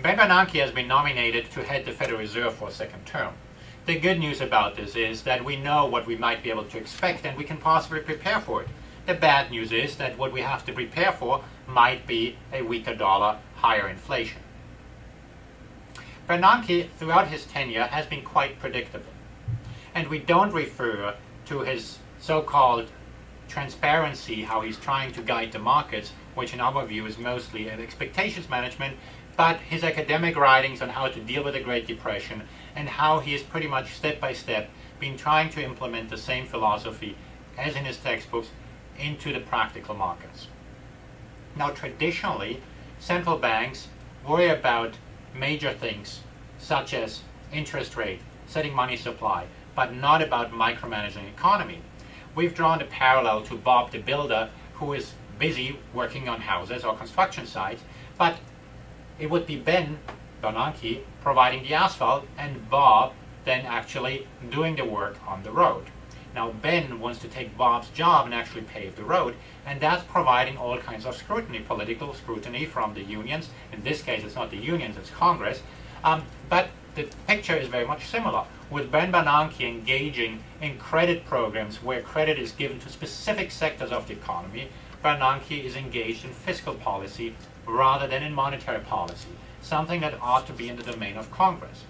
Bernanke has been nominated to head the Federal Reserve for a second term. The good news about this is that we know what we might be able to expect and we can possibly prepare for it. The bad news is that what we have to prepare for might be a weaker dollar, higher inflation. Bernanke, throughout his tenure, has been quite predictable. And we don't refer to his so-called transparency, how he's trying to guide the markets, which in our view is mostly an expectations management, but his academic writings on how to deal with the Great Depression and how he has pretty much step by step been trying to implement the same philosophy as in his textbooks into the practical markets. Now, traditionally, central banks worry about major things such as interest rate, setting money supply, but not about micromanaging economy. We've drawn a parallel to Bob the Builder, who is busy working on houses or construction sites, but it would be Bernanke, providing the asphalt, and Bob then actually doing the work on the road. Now Ben wants to take Bob's job and actually pave the road, and that's providing all kinds of scrutiny, political scrutiny from the unions. In this case, it's not the unions, it's Congress. But the picture is very much similar, with Bernanke engaging in credit programs where credit is given to specific sectors of the economy. Bernanke is engaged in fiscal policy rather than in monetary policy, something that ought to be in the domain of Congress.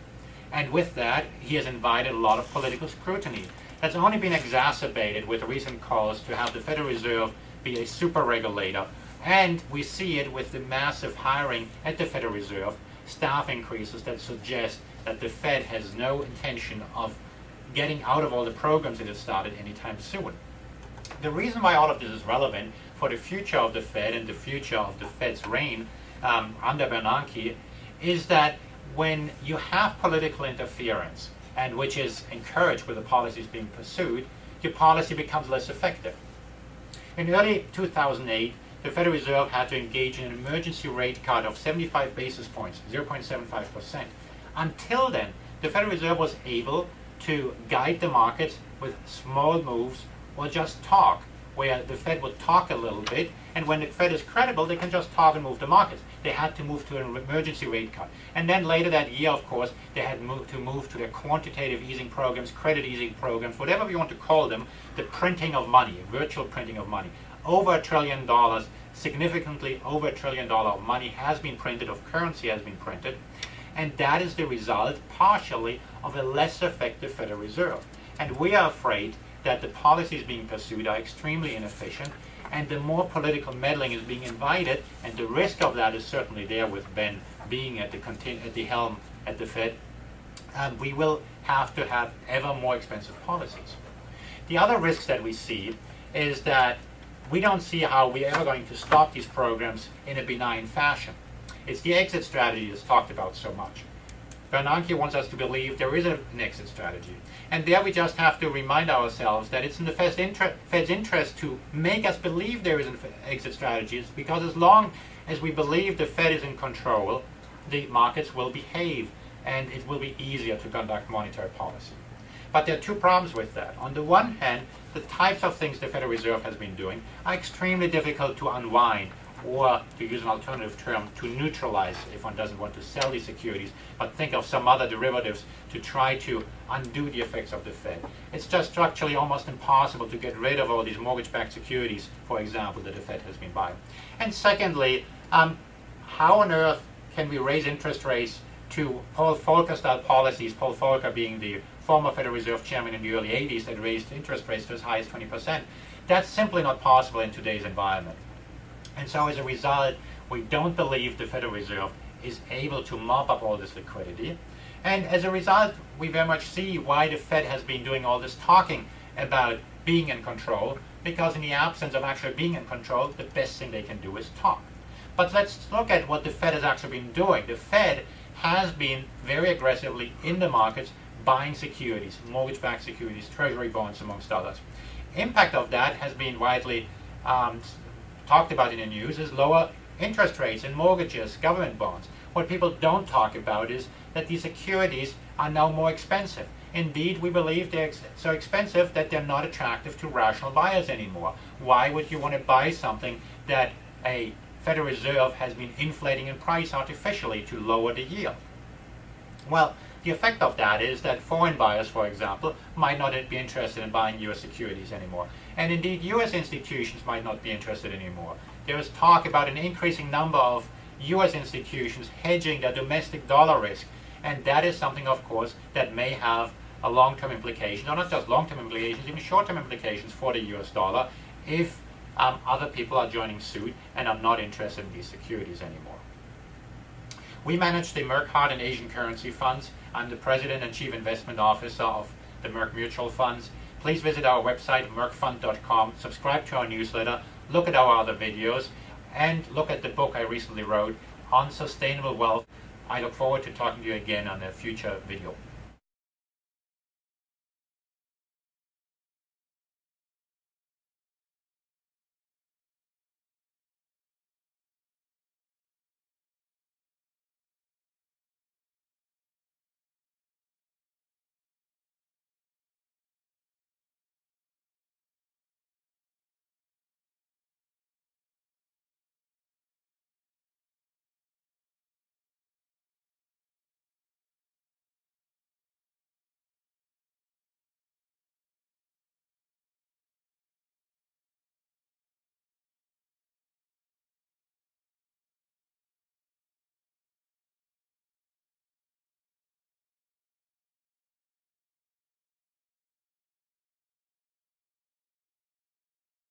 And with that, he has invited a lot of political scrutiny. That's only been exacerbated with recent calls to have the Federal Reserve be a super regulator. And we see it with the massive hiring at the Federal Reserve, staff increases that suggest that the Fed has no intention of getting out of all the programs it has started anytime soon. The reason why all of this is relevant for the future of the Fed and the future of the Fed's reign under Bernanke is that when you have political interference, and which is encouraged with the policies being pursued, your policy becomes less effective. In early 2008, the Federal Reserve had to engage in an emergency rate cut of 75 basis points, 0.75%. Until then, the Federal Reserve was able to guide the markets with small moves or just talk, where the Fed would talk a little bit, and when the Fed is credible, they can just talk and move the markets. They had to move to an emergency rate cut. And then later that year, of course, they had to move to their quantitative easing programs, credit easing programs, whatever you want to call them, the printing of money, virtual printing of money. Over $1 trillion, significantly over $1 trillion of money has been printed, of currency has been printed, and that is the result, partially, of a less effective Federal Reserve. And we are afraid that the policies being pursued are extremely inefficient, and the more political meddling is being invited, and the risk of that is certainly there with Ben being at the helm at the Fed, we will have to have ever more expensive policies. The other risks that we see is that we don't see how we're ever going to stop these programs in a benign fashion. It's the exit strategy that's talked about so much. Bernanke wants us to believe there is an exit strategy. And there we just have to remind ourselves that it's in the Fed's interest to make us believe there is an exit strategy, because as long as we believe the Fed is in control, the markets will behave and it will be easier to conduct monetary policy. But there are two problems with that. On the one hand, the types of things the Federal Reserve has been doing are extremely difficult to unwind, or, to use an alternative term, to neutralize if one doesn't want to sell these securities, but think of some other derivatives to try to undo the effects of the Fed. It's just structurally almost impossible to get rid of all these mortgage-backed securities, for example, that the Fed has been buying. And secondly, how on earth can we raise interest rates to Paul Volcker-style policies, Paul Volcker being the former Federal Reserve chairman in the early 80s that raised interest rates to as high as 20%. That's simply not possible in today's environment. And so as a result, we don't believe the Federal Reserve is able to mop up all this liquidity. And as a result, we very much see why the Fed has been doing all this talking about being in control, because in the absence of actually being in control, the best thing they can do is talk. But let's look at what the Fed has actually been doing. The Fed has been very aggressively in the markets buying securities, mortgage-backed securities, treasury bonds, amongst others. Impact of that has been widely talked about in the news is lower interest rates in mortgages, government bonds. What people don't talk about is that these securities are now more expensive. Indeed, we believe they're so expensive that they're not attractive to rational buyers anymore. Why would you want to buy something that a Federal Reserve has been inflating in price artificially to lower the yield. Well, the effect of that is that foreign buyers, for example, might not be interested in buying US securities anymore. And indeed, US institutions might not be interested anymore. There is talk about an increasing number of US institutions hedging their domestic dollar risk. And that is something, of course, that may have a long-term implication, or not just long-term implications, even short-term implications for the US dollar if other people are joining suit and are not interested in these securities anymore. We manage the Merk Hard and Asian currency funds. I'm the President and Chief Investment Officer of the Merk Mutual Funds. Please visit our website, merkfund.com, subscribe to our newsletter, look at our other videos, and look at the book I recently wrote on sustainable wealth. I look forward to talking to you again on a future video.